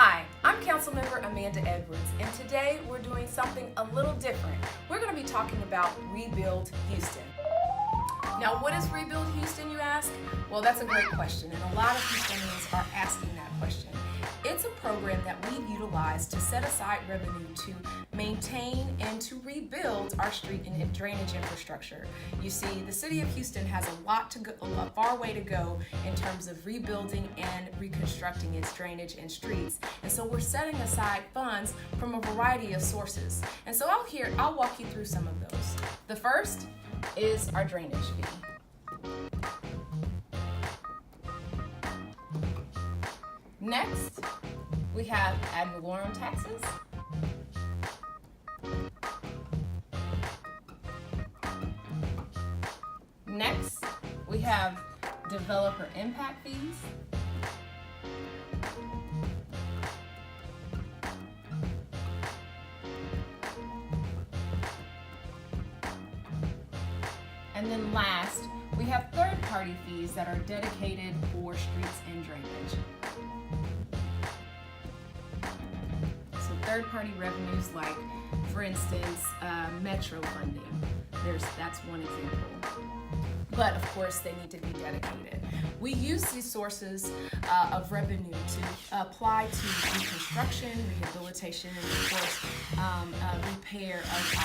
Hi, I'm Councilmember Amanda Edwards, and today we're doing something a little different. We're going to be talking about ReBuild Houston. Now, what is ReBuild Houston, you ask? Well, that's a great question, and a lot of Houstonians are asking that question. It's a program that we've utilized to set aside revenue to maintain and to rebuild our street and drainage infrastructure. You see, the city of Houston has a far way to go in terms of rebuilding and reconstructing its drainage and streets. And so we're setting aside funds from a variety of sources. And so I'll walk you through some of those. The first is our drainage fee. Next, we have ad valorem taxes. Next, we have developer impact fees. And then last, we have third-party fees that are dedicated for streets and drainage. So third-party revenues like, for instance, metro funding. That's one example. But of course, they need to be dedicated. We use these sources of revenue to apply to reconstruction, rehabilitation, and of course, repair of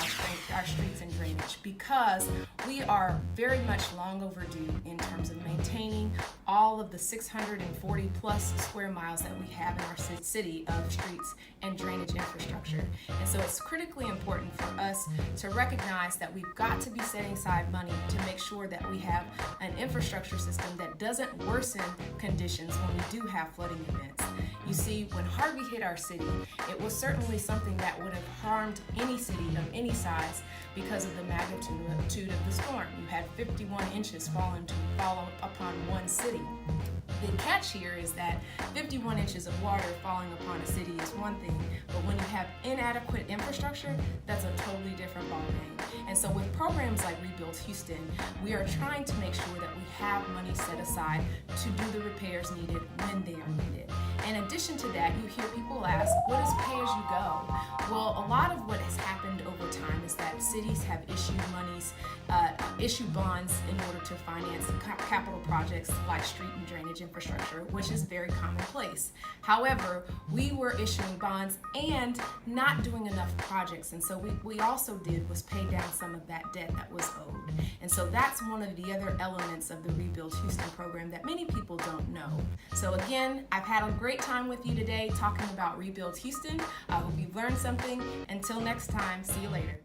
our streets and drainage, because we are very much long overdue in terms of maintaining all of the 640 plus square miles that we have in our city of streets and drainage infrastructure. And so it's critically important for us to recognize that we've got to be setting aside money to make sure that we have an infrastructure system that doesn't worsen conditions when we do have flooding events. You see, when Harvey hit our city, it was certainly something that would have harmed any city of any size because of the magnitude of the storm. You had 51 inches fall upon one city. The catch here is that 51 inches of water falling upon a city is one thing, but when you have inadequate infrastructure, that's a totally different ballgame. And so with programs like ReBuild Houston, we are trying to make sure that we have money set aside to do the repairs needed when they are needed. In addition to that, you hear people ask, what is pay as you go? Well, a lot of what has happened over time is that cities have issued bonds in order to finance capital projects like street and drainage infrastructure, which is very commonplace. However, we were issuing bonds and not doing enough projects, and so what we also did was pay down some of that debt that was owed. And so that's one of the other elements of the ReBuild Houston program that many people don't know. So again, I've had a great time with you today talking about ReBuild Houston. I hope you've learned something. Until next time, see you later.